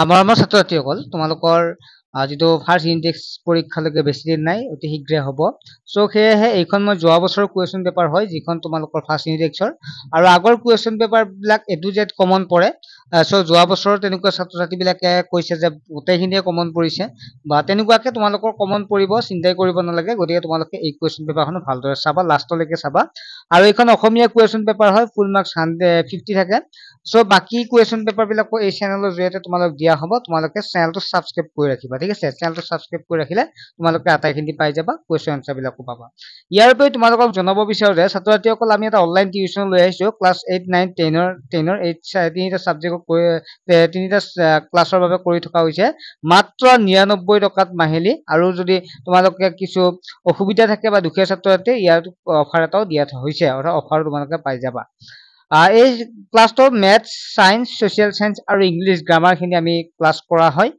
আমাৰ ছাত্ৰ ছাত্ৰীসকল তোমালোকৰ যিটো ফাৰ্ষ্ট ইনটেক্স পৰীক্ষালৈকে বেছি দিন নাই অতি শীঘ্ৰে হ'ব চ' সেয়েহে এইখন মই যোৱা বছৰৰ কুৱেশ্যন পেপাৰ হয় যিখন তোমালোকৰ ফাৰ্ষ্ট ইনটেক্সৰ আৰু আগৰ question পেপাৰবিলাক A to Z common পৰে চ' যোৱা বছৰৰ তেনেকুৱা ছাত্ৰ ছাত্ৰীবিলাকে কৈছে যে গোটেইখিনিয়ে কমন পৰিছে বা তেনেকুৱাকে তোমালোকৰ কমন পৰিব চিন্তাই কৰিব নালাগে গতিকে তোমালোকে এই কুৱেশ্যন পেপাৰখন ভালদৰে চাবা লাষ্টলৈকে চাবা আৰু এইখন অসমীয়া কুৱেশ্যন পেপাৰ হয় ফুল মাৰ্কছ 50 থাকে চ' বাকি কুৱেশ্যন পেপাৰবিলাকো এই চেনেলৰ জৰিয়তে তোমালোক দিয়া হ'ব তোমালোকে চেনেলটো ছাবস্ক্ৰাইব কৰি ৰাখিবা ঠিক আছে চেনেলটো ছাবস্ক্ৰাইব কৰি ৰাখিলে তোমালোকে আটাইখিনি পাই যাবা কুৱেশ্যন আনচাৰবিলাকো পাবা ইয়াৰ উপৰি তোমালোকক জনাব বিচাৰো যে ছাত্ৰ ছাত্ৰীসকল আমি এটা অনলাইন টিউশ্যন লৈ আহিছো ক্লাছ 8 9 10ৰ এই তিনিটা ছাবজেক্টক তিনিটা ক্লাছৰ বাবে কৰি থকা হৈছে মাত্ৰ 99 টকাত মাহিলী আৰু যদি তোমালোকে কিছু অসুবিধা থাকে বা দুখীয়া ছাত্ৰ ছাত্ৰী ইয়াৰ অফাৰ এটাও দিয়া হৈছে অৰ্থাৎ অফাৰ তোমালোকে পাই যাবা এই ক্লাছটো মেথছ সায়েন্স সোশ্যাল সায়েন্স আৰু ইংলিছ গ্ৰামাৰখিনি আমি ক্লাছ কৰা হয়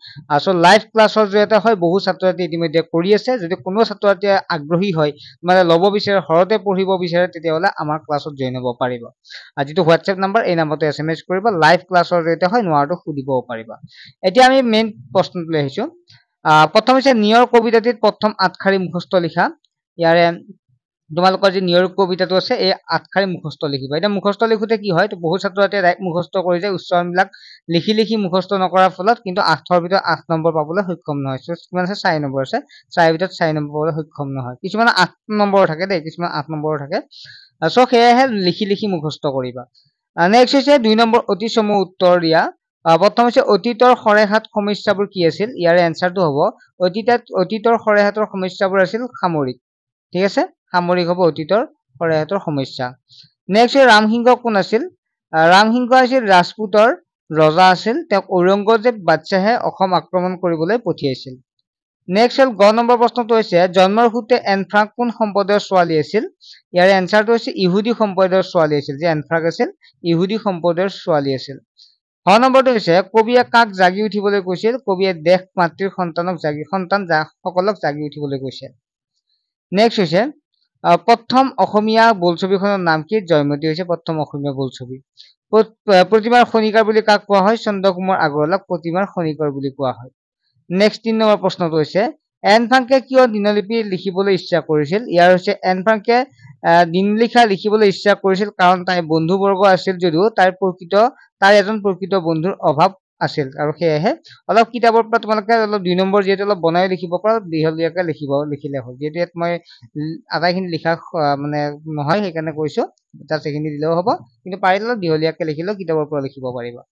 চ' লাইভ ক্লাছৰ জৰিয়তে হয় বহু ছাত্ৰ ছাত্ৰী ইতিমধ্যে কৰি আছে যদি কোনো ছাত্ৰ ছাত্ৰী আগ্ৰহী হয় মানে ল'ব বিচাৰে ঘৰতে পঢ়িব বিচাৰে তেতিয়াহ'লে আমাৰ ক্লাছত জইন হ'ব পাৰিব যিটো হোৱাটছএপ নাম্বাৰ এই নাম্বাৰটো SMS কৰিব লাইভ ক্লাছৰ জৰিয়তে হয় নোৱাৰটো সুধিবও পাৰিবা এতিয়া আমি মেইন প্ৰশ্নটো লৈ আহিছো প্ৰথম হৈছে নিয়ৰ কবিতাটিত প্ৰথম আঠশাৰী মুখস্থ লিখা ইয়াৰে তোমালোকৰ যে নিয়ৰ কবিতাটো আছে এই আঠশাৰী মুখস্থ লিখিবা এটা মুখস্থ লিখোতে কি হয় বহু ছাত্ৰ ছাত্ৰীয়ে ডাইৰেক্ট মুখস্থ কৰি যায় উচ্চাৰণবিলাক লিখি মুখস্থ নকৰাৰ ফলত কিন্তু 8ৰ ভিতৰত 8 নম্বৰ পাবলৈ সক্ষম নহয় কিমান আছে 4 নম্বৰ আছে 4 ভিতৰত 4 নম্বৰ পাবলৈ সক্ষম নহয় কিছুমান 8 নম্বৰ থাকে দেই কিছুমান 8 নম্বৰ থাকে চ' সেয়েহে লিখি মুখস্থ কৰিবা নেক্সট হৈছে 2 নম্বৰ অতি চমু উত্তৰ দিয়া প্ৰথম হৈছে অতীতৰ সৰেহাত সমস্যাবোৰ কি আছিল ইয়াৰে এনসাৰটো হ'ব অতীতৰ সৰেহাতৰ সমস্যাবোৰ আছিল সামৰিক ঠিক আছে সামৰিক হ'ব অতীতৰ সৰেহাতৰ সমস্যা নেক্সট ৰামসিংহ কোন আছিল ৰামসিংহ আছিল ৰাজপুতৰ ৰজা আছিল তেওঁক ঔৰংগজেব বাদশ্বাহে অসম আক্ৰমণ কৰিবলৈ পঠিয়াইছিল নেক্সট হ'ল গ নম্বৰ প্ৰশ্নটো হৈছে জন্মৰ সূত্ৰে এন ফ্ৰাংক কোন সম্প্ৰদায়ৰ ছোৱালী আছিল ইয়াৰে এনসাৰটো হৈছে ইহুদী সম্প্ৰদায়ৰ ছোৱালী আছিল যে এন ফ্ৰাংক আছিল ইহুদী সম্প্ৰদায়ৰ ছোৱালী আছিল হ নম্বৰটো হৈছে কবিয়ে কাক জাগি উঠিবলৈ কৈছিল কবিয়ে দেশ মাতৃৰ সকলক জাগি উঠিবলৈ কৈছিল নেক্সট হৈছে প্ৰথম অসমীয়া বোলছবিখনৰ নাম কি জয়মতী হৈছে প্ৰথম অসমীয়া বোলছবি প্ৰতিমাৰ খনিকাৰ বুলি কাক কোৱা হয় চন্দ্ৰকুমাৰ আগৰৱালাক প্ৰতিমাৰ খনিকৰ বুলি কোৱা হয় নেক্সট 3 নম্বৰ প্ৰশ্নটো হৈছে এন ফ্ৰাংকে কিয় দিনলিপি লিখিবলৈ ইচ্ছা কৰিছিল ইয়াৰ হৈছে এন ফ্ৰাংকে দিনলিখা লিখিবলৈ ইচ্ছা কৰিছিল কাৰণ তাই বন্ধুবৰ্গ আছিল যদিও তাৰ এজন প্ৰকৃত বন্ধুৰ অভাৱ আছিল আৰু সেয়েহে অলপ কিতাপৰ পৰা তোমালোকে অলপ 2 নম্বৰ যেটো অলপ বনাই লিখিব পাৰা দীঘলীয়াকৈ লিখিলে হয় যেটো ইয়াত মই আটাইখিনি লিখা মানে নহয় সেইকাৰণে কৈছো জাস্ট এইখিনি দিলেও হ'ব কিন্তু পাৰিলে দীঘলীয়াকৈ লিখিলেও কিতাপৰ পৰা লিখিব পাৰিবা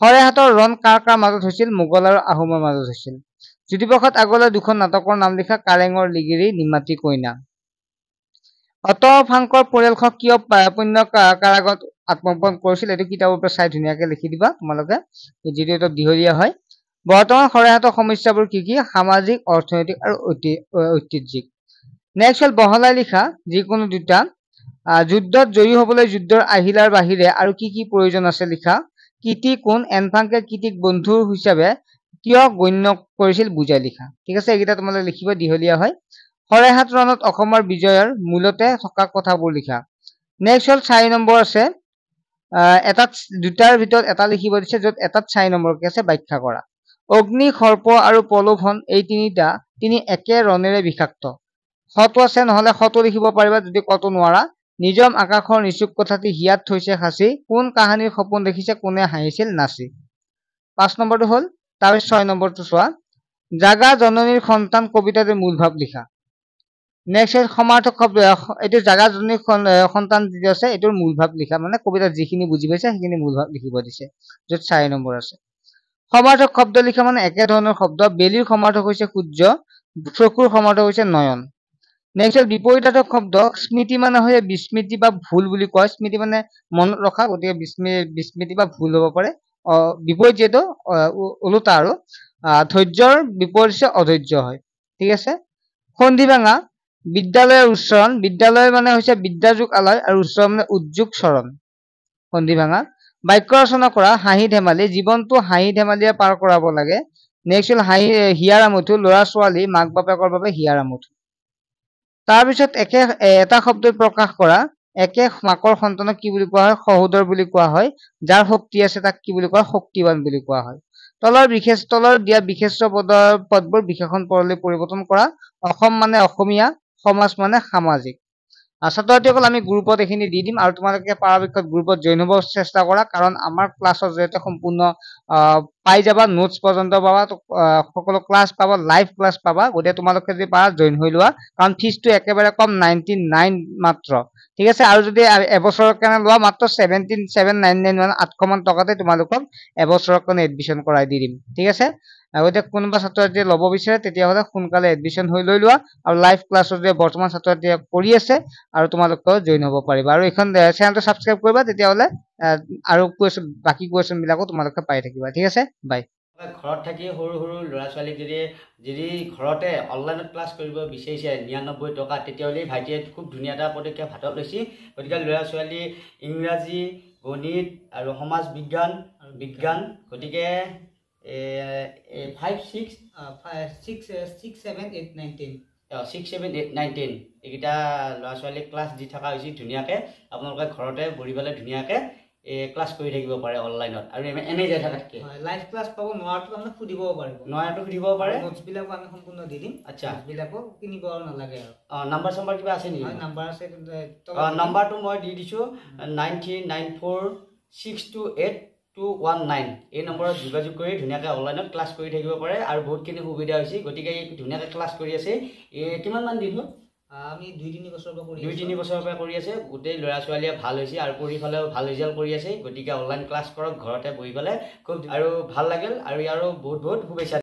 সৰেহাতৰ ৰণ কাৰ মাজত হৈছিল মোগল আৰু আহোমৰ মাজত হৈছিল জ্যোতিপ্ৰসাদ আগৰৱালাৰ দুখন নাটকৰ নাম লিখা কাৰেঙৰ লিগিৰি নিমাতী কইনা ফ্ৰাংকৰ পৰিয়ালক কিয় পণ্য কাৰাগাৰত আত্মপন কৰিছিল এইটো কিতাপৰ পৰা চাই ধুনীয়াকৈ লিখি দিবা তোমালোকে যেটো এটা দীঘলীয়া হয় বৰ্তমান সৰেহাতৰ সমস্যাবোৰ কি সামাজিক অৰ্থনৈতিক আৰু ঐতিহ্যিক নেক্সট হ'ল বহলাই লিখা যিকোনো দুটা যুদ্ধত জয়ী হ'বলৈ যুদ্ধৰ আহিলাৰ বাহিৰে আৰু কি প্ৰয়োজন আছে লিখা কীৰ্তি কোন এন ফ্ৰাংকে কীৰ্তিক বন্ধু হিচাপে কিয় গণ্য কৰিছিল বুজাই লিখা ঠিক আছে এইকেইটা তোমালোকে লিখিব দীঘলীয়া হয় সৰেহাত ৰণত অসমৰ বিজয়ৰ মূলতে থকা কথাবোৰ লিখা নেক্সট হ'ল 4 নম্বৰ আছে এটাত দুটাৰ ভিতৰত এটা লিখিব দিছে য'ত এটাত 4 নম্বৰকে আছে ব্যাখ্যা কৰা অগ্নি সৰ্প আৰু প্ৰলোভন এই তিনি একে ৰণেৰে বিষাক্ত খটো আছে নহলে খটো লিখিব পাৰিবা যদি কটো নোৱাৰা নিজম আকাশৰ নিচুক কথাটি হিয়াত থৈছে সাঁচি কোন কাহিনীৰ সপোন দেখিছে কোনে হাঁহিছিল নাচি 5 নম্বৰটো হ'ল তাৰ 6 নম্বৰটো চোৱা জাগা জননীৰ সন্তান কবিতাৰ মূল ভাৱ লিখা নেক্সট সমাৰ্থক শব্দ এটো জাগা জননীৰ সন্তান যি আছে এটোৰ মূল ভাৱ লিখা মানে কবিতাৰ যিখিনি বুজি পাইছে সেইখিনি মূল ভাৱ লিখিব দিছে য'ত 4 নম্বৰ আছে সমাৰ্থক শব্দ লিখা মানে একে ধৰণৰ শব্দ বেলিৰ সমাৰ্থক হৈছে সূৰ্য চকুৰ সমাৰ্থক হৈছে নয়ন নেক্সট বিপৰীতাৰ্থক শব্দ স্মৃতি মানে হয় বিস্মৃতি বা ভুল বুলি কয় স্মৃতি মানে মনত ৰখা গতিকে বিস্মৃতি বা ভুল হ'ব পাৰে বিপৰীত যেটো ওলোটা আৰু ধৈৰ্যৰ বিপৰীত হৈছে অধৈৰ্য হয় ঠিক আছে সন্ধি ভাঙা বিদ্যালয়ৰ উচ্চাৰণ বিদ্যালয় মানে হৈছে বিদ্যাযুগ আলয় আৰু উচ্চাৰণ মানে উজ্জুগ চৰণ সন্ধি ভাঙা বাক্য ৰচনা কৰা হাঁহি ধেমালি জীৱনটো হাঁহি ধেমালিয়ে পাৰ কৰাব লাগে নেক্সট হ'ল হিয়াৰামঠু ল'ৰা ছোৱালী মাক বাপেকৰ বাবে হিয়াৰামঠু তাৰ পিছত এটা শব্দই প্ৰকাশ কৰা একে মাকৰ সন্তানক কি বুলি কোৱা হয় সহোদৰ বুলি কোৱা হয় যাৰ শক্তি আছে তাক কি বুলি কোৱা শক্তিবান বুলি কোৱা হয় তো তলৰ দিয়া বিশেষ পদবোৰ বিশেষণ পদলৈ পৰিৱৰ্তন কৰা অসম মানে অসমীয়া সমাজ মানে সামাজিক ছাত্ৰ-ছাত্ৰীসকল আমি গ্ৰুপত এইখিনি দি দিম আৰু তোমালোকে পৰাপক্ষত গ্ৰুপত জইন হ'ব চেষ্টা কৰা কাৰণ আমাৰ ক্লাছৰ জৰিয়তে সম্পূৰ্ণ পাই যাবা নোটছ পৰ্যন্ত পাবা সকলো ক্লাছ পাবা লাইভ ক্লাছ পাবা গতিকে তোমালোকে যদি পাৰা জইন হৈ লোৱা কাৰণ ফিজটো একেবাৰে কম 99 মাত্ৰ ঠিক আছে আৰু যদি এবছৰৰ কাৰণে লোৱা মাত্ৰ 17799 800 মান টকাতে তোমালোকক এবছৰৰ কাৰণে এডমিশন কৰাই দি দিম ঠিক আছে আগতে কোনোবা ছাত্ৰ-ছাত্ৰীয়ে ল'ব বিচাৰে তেতিয়াহ'লে সোনকালে এডমিশন হৈ লৈ লোৱা আৰু লাইভ ক্লাছৰ যে বৰ্তমান ছাত্ৰ-ছাত্ৰীয়ে কৰি আছে আৰু তোমালোকেও জইন হ'ব পাৰিবা আৰু এইখন চেনেলটো সাবস্ক্ৰাইব কৰিবা তেতিয়াহ'লে আৰু বাকি কুৱেশ্যন বিলাকো তোমালোকে পাই থাকিবা ঠিক আছে বাই ঘৰত থাকি সৰু সৰু ল'ৰা ছোৱালীক যদি ঘৰতে অনলাইনত ক্লাছ কৰিব বিচাৰিছে 99 টকা তেতিয়াহ'লে ভাইটিয়ে খুব ধুনীয়া এটা পদক্ষেপ হাতত লৈছে গতিকে ল'ৰা ছোৱালী ইংৰাজী গণিত আৰু সমাজ বিজ্ঞান গতিকে 5 6 7 8 9 10 6 7 8 9 10 এইকেইটা ল'ৰা ছোৱালীক ক্লাছ দি থকা হৈছে ধুনীয়াকৈ আপোনালোকে ঘৰতে বহি পেলাই ধুনীয়াকৈ ক্লাছ কৰি থাকিব পাৰে অনলাইনত আৰু এনে যাই থাকাতকৈ লাইভ ক্লাছ পাব নোৱাৰটো আমি সুধিব পাৰে নোটছ বিলাকো আমি সম্পূৰ্ণ দি দিম আচ্ছা বিলাকো কিনিব নালাগে আৰু নাম্বাৰ কিবা আছে নেকি নাম্বাৰ আছে নাম্বাৰটো মই দি দিছোঁ 9394628219 এই নম্বৰত যোগাযোগ কৰি ধুনীয়াকৈ অনলাইনত ক্লাছ কৰি থাকিব পাৰে আৰু বহুতখিনি সুবিধা হৈছে গতিকে ধুনীয়াকৈ ক্লাছ কৰি আছে কিমানমান দিন হ'ল আমি 2-3 বছৰৰ পৰা কৰি আছে গোটেই ল'ৰা ছোৱালীয়ে ভাল হৈছে আৰু পঢ়ি ফালেও ভাল ৰিজাল্ট কৰি আছে গতিকে অনলাইন ক্লাছ কৰক ঘৰতে বহি পেলাই খুব আৰু ভাল লাগিল আৰু ইয়াৰো বহুত শুভেচ্ছা